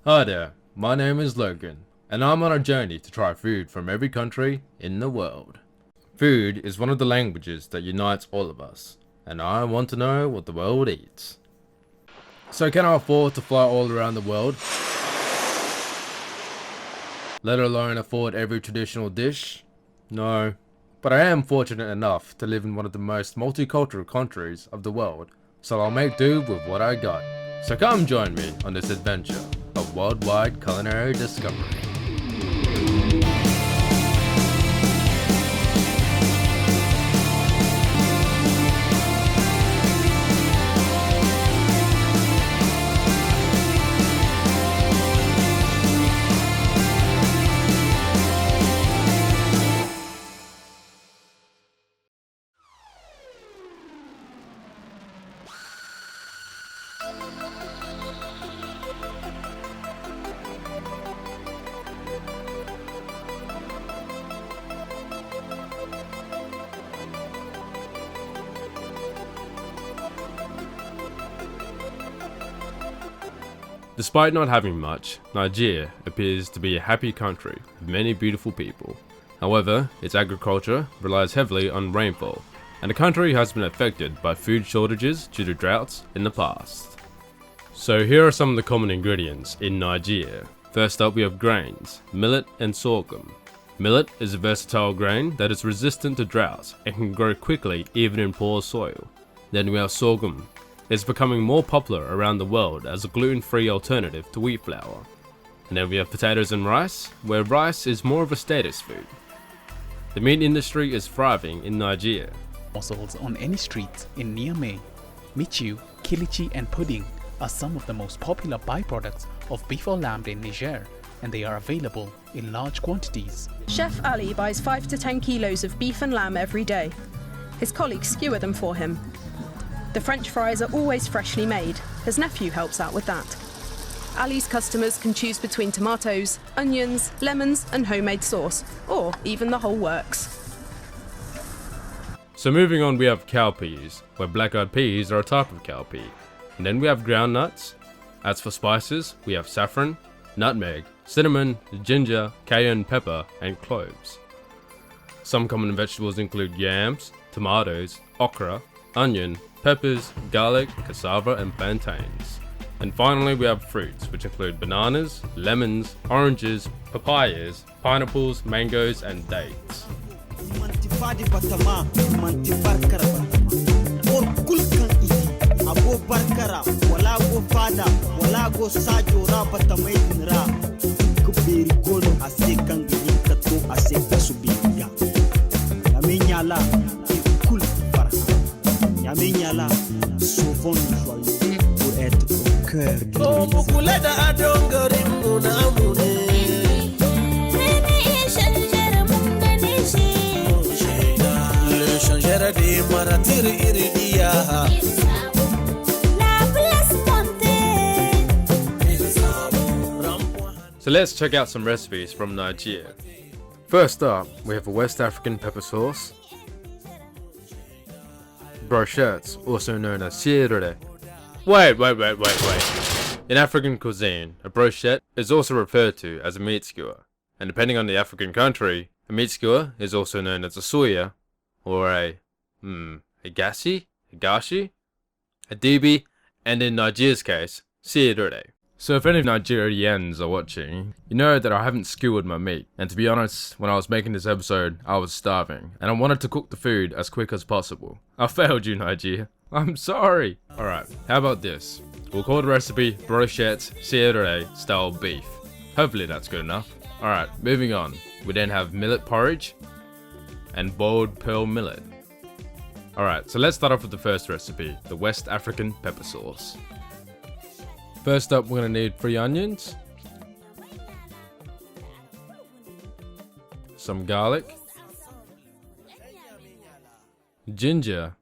Hi there, my name is Logan, and I'm on a journey to try food from every country in the world. Food is one of the languages that unites all of us, and I want to know what the world eats. So can I afford to fly all around the world? Let alone afford every traditional dish? No, but I am fortunate enough to live in one of the most multicultural countries of the world, so I'll make do with what I got. So come join me on this adventure of worldwide culinary discovery. Despite not having much, Nigeria appears to be a happy country with many beautiful people. However, its agriculture relies heavily on rainfall, and the country has been affected by food shortages due to droughts in the past. So here are some of the common ingredients in Nigeria. First up we have grains, millet and sorghum. Millet is a versatile grain that is resistant to droughts and can grow quickly even in poor soil. Then we have sorghum. It's becoming more popular around the world as a gluten-free alternative to wheat flour. And then we have potatoes and rice, where rice is more of a status food. The meat industry is thriving in Nigeria. Morsels on any street in Niamey, michu, kilichi and pudding are some of the most popular byproducts of beef or lamb in Niger, and they are available in large quantities. Chef Ali buys 5 to 10 kilos of beef and lamb every day. His colleagues skewer them for him. The French fries are always freshly made. His nephew helps out with that. Ali's customers can choose between tomatoes, onions, lemons and homemade sauce, or even the whole works. So moving on, we have cowpeas, where black-eyed peas are a type of cowpea. And then we have groundnuts. As for spices, we have saffron, nutmeg, cinnamon, ginger, cayenne pepper and cloves. Some common vegetables include yams, tomatoes, okra, onion, peppers, garlic, cassava and plantains. And finally we have fruits, which include bananas, lemons, oranges, papayas, pineapples, mangoes and dates. pour être au cœur de So let's check out some recipes from Nigeria. First up, we have a West African pepper sauce, brochettes, also known as TSIRE-STYLE. Wait. In African cuisine, a brochette is also referred to as a meat skewer, and depending on the African country, a meat skewer is also known as a suya, or a gashi, a dibi, and in Nigeria's case, TSIRE-STYLE. So if any Nigerians are watching, you know that I haven't skewered my meat, and to be honest, when I was making this episode, I was starving, and I wanted to cook the food as quick as possible. I failed you, Nigeria. I'm sorry. Alright, how about this? We'll call the recipe Brochettes TSIRE-STYLE style beef. Hopefully that's good enough. Alright, moving on. We then have millet porridge and boiled pearl millet. Alright, so let's start off with the first recipe, the West African pepper sauce. First up, we're going to need 3 onions, some garlic, ginger,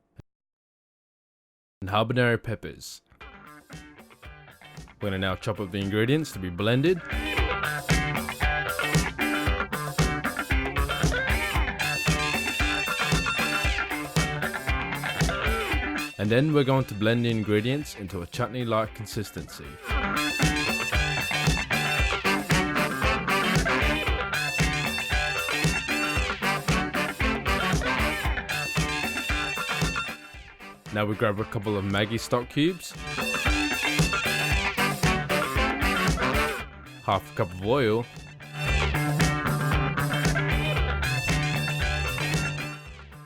and habanero peppers. We're going to now chop up the ingredients to be blended. And then we're going to blend the ingredients into a chutney-like consistency. Now we grab a couple of Maggi stock cubes, half a cup of oil,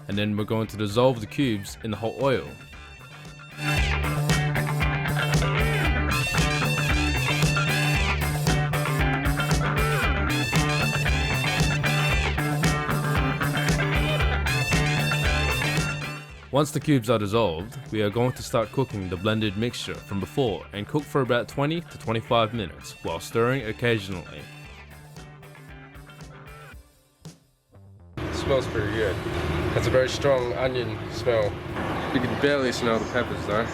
and then we're going to dissolve the cubes in the hot oil. Once the cubes are dissolved, we are going to start cooking the blended mixture from before and cook for about 20 to 25 minutes while stirring occasionally. It smells pretty good. It's a very strong onion smell. You can barely smell the peppers though.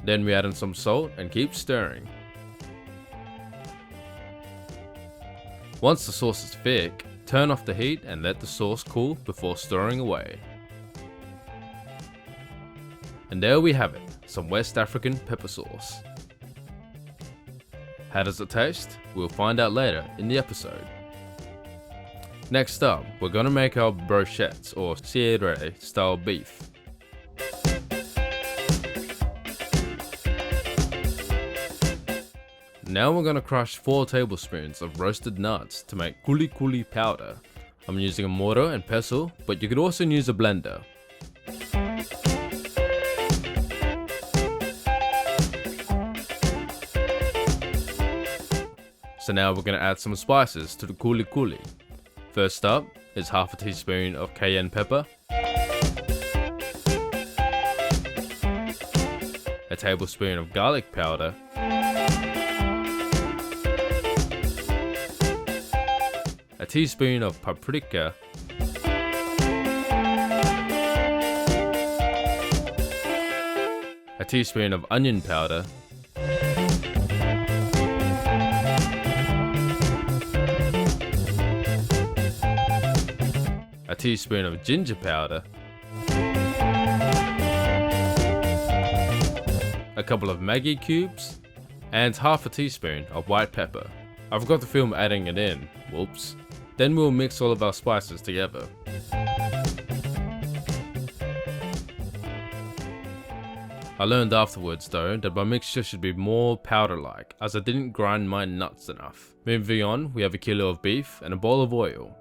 Then we add in some salt and keep stirring. Once the sauce is thick, turn off the heat and let the sauce cool before stirring away. And there we have it, some West African pepper sauce. How does it taste? We'll find out later in the episode. Next up, we're gonna make our brochettes or TSIRE-style beef. Now we're gonna crush 4 tablespoons of roasted nuts to make kuli powder. I'm using a mortar and pestle, but you could also use a blender. So now we're gonna add some spices to the kuli. First up is half a teaspoon of cayenne pepper, a tablespoon of garlic powder, a teaspoon of paprika, a teaspoon of onion powder, a teaspoon of ginger powder, a couple of Maggi cubes, and half a teaspoon of white pepper. I forgot to film adding it in, whoops. Then we'll mix all of our spices together. I learned afterwards though that my mixture should be more powder-like as I didn't grind my nuts enough. Moving on, we have a kilo of beef and a bowl of oil.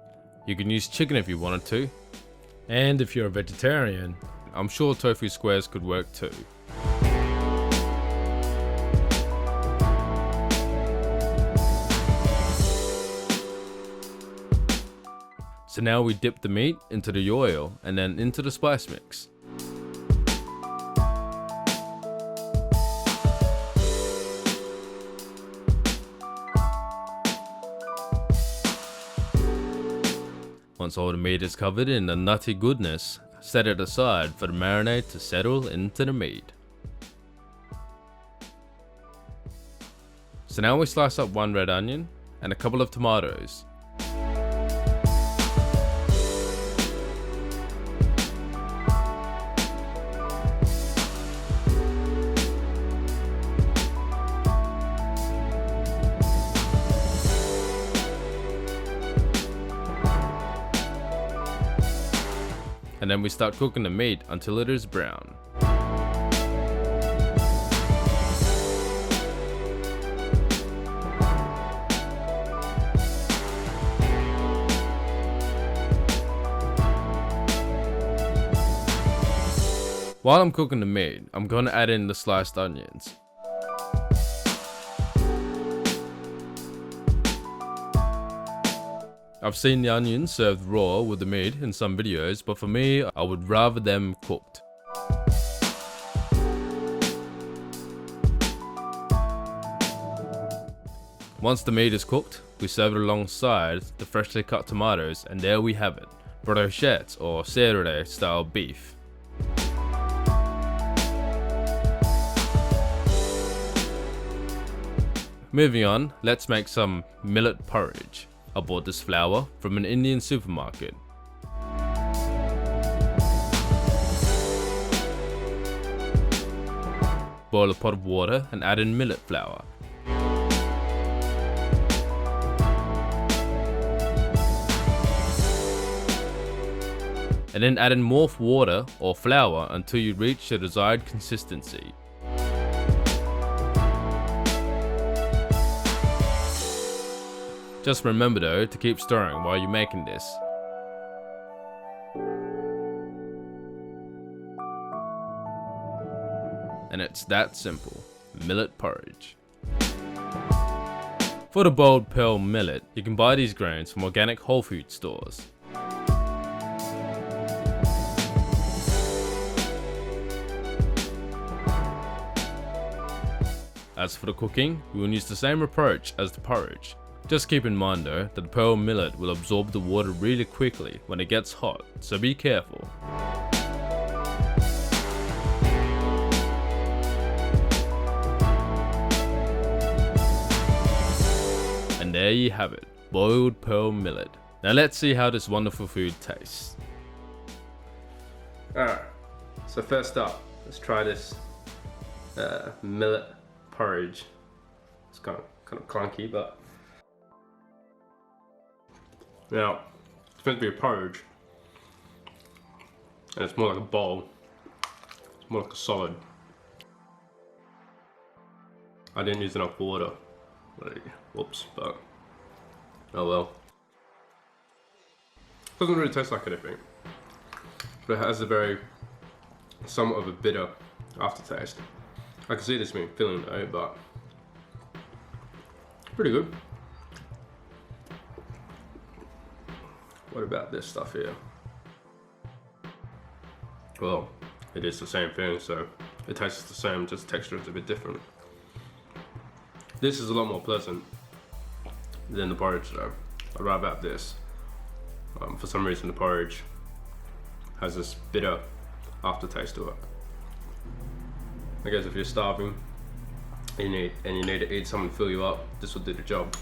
You can use chicken if you wanted to. And if you're a vegetarian, I'm sure tofu squares could work too. So now we dip the meat into the oil and then into the spice mix. Once all the meat is covered in the nutty goodness, set it aside for the marinade to settle into the meat. So now we slice up 1 red onion and a couple of tomatoes. And then we start cooking the meat until it is brown. While I'm cooking the meat, I'm going to add in the sliced onions. I've seen the onions served raw with the meat in some videos, but for me, I would rather them cooked. Once the meat is cooked, we serve it alongside the freshly cut tomatoes, and there we have it, brochettes or TSIRE-style beef. Moving on, let's make some millet porridge. I bought this flour from an Indian supermarket. Boil a pot of water and add in millet flour. and then add in more water or flour until you reach the desired consistency. Just remember though to keep stirring while you're making this. And it's that simple. Millet porridge. For the boiled pearl millet, you can buy these grains from organic whole food stores. As for the cooking, we will use the same approach as the porridge. Just keep in mind though that the pearl millet will absorb the water really quickly when it gets hot, so be careful. And there you have it, boiled pearl millet. Now let's see how this wonderful food tastes. Alright, so first up, let's try this millet porridge. It's kind of clunky, but now it's meant to be a porridge, and it's more like a bowl. It's more like a solid. I didn't use enough water. Whoops, but oh well. Doesn't really taste like anything, but it has a very somewhat of a bitter aftertaste. I can see this being filling though, but pretty good. What about this stuff here? Well, it is the same thing, so it tastes the same, just the texture is a bit different. This is a lot more pleasant than the porridge though. I'd rather have this. For some reason the porridge has this bitter aftertaste to it. I guess if you're starving and you need to eat something to fill you up, this will do the job.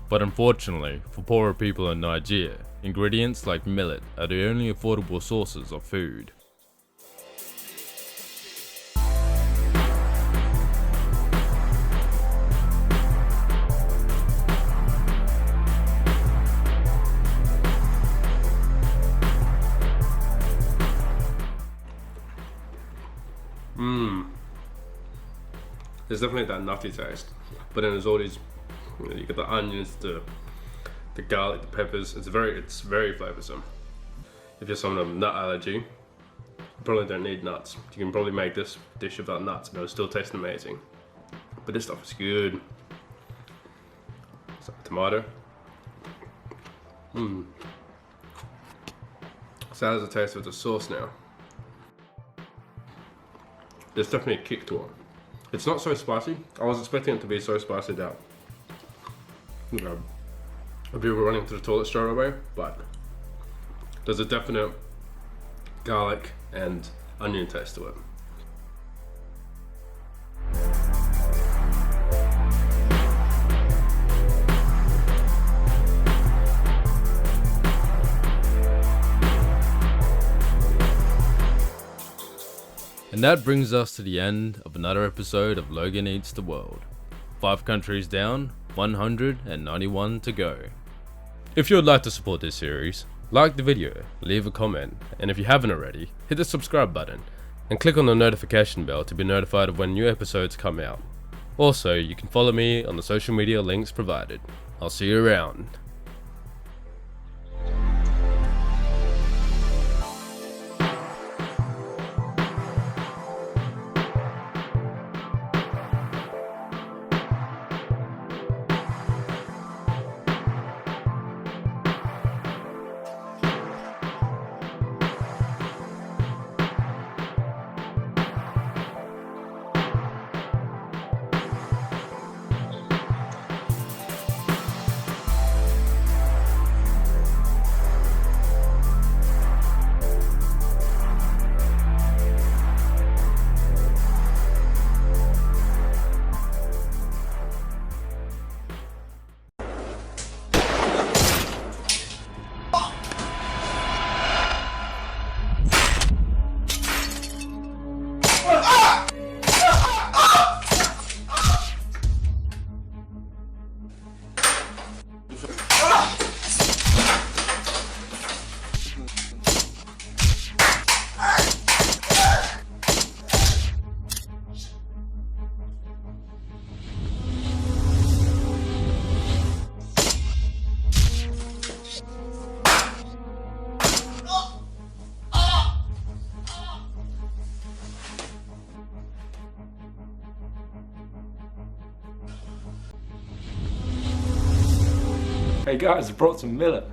But unfortunately, for poorer people in Nigeria, ingredients like millet are the only affordable sources of food. There's definitely that nutty taste, but then there's all these, you got the onions, the garlic, the peppers. It's very flavoursome. If you're someone with nut allergy, you probably don't need nuts. You can probably make this dish without nuts and it'll still taste amazing. But this stuff is good. So, tomato. So how does it taste with the sauce now? There's definitely a kick to it. It's not so spicy. I was expecting it to be so spicy that, you know, people were running to the toilet straight away, but there's a definite garlic and onion taste to it. And that brings us to the end of another episode of Logan Eats the World. 5 countries down, 191 to go. If you would like to support this series, like the video, leave a comment, and if you haven't already, hit the subscribe button and click on the notification bell to be notified of when new episodes come out. Also, you can follow me on the social media links provided. I'll see you around. Hey guys, I brought some millet.